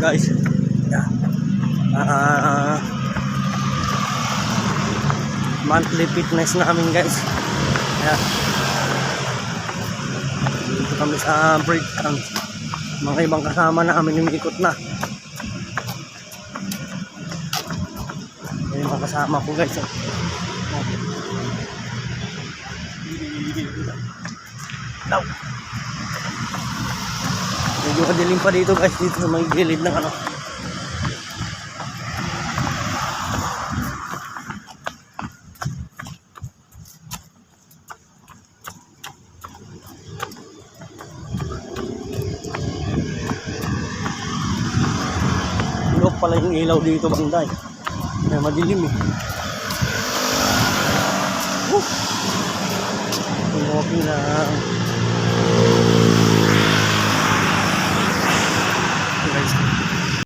guys. Yeah. Monthly fitness namin guys. Yeah. Dito kami sa breakdown. Mga ibang kasama namin umiikot na. Yung mga kasama ko guys. Daw. Medyo kadilim pa dito guys, dito sa may gilid ng ano. Look pala yung ilaw dito banday. May madilim eh. Walking lang. Guys.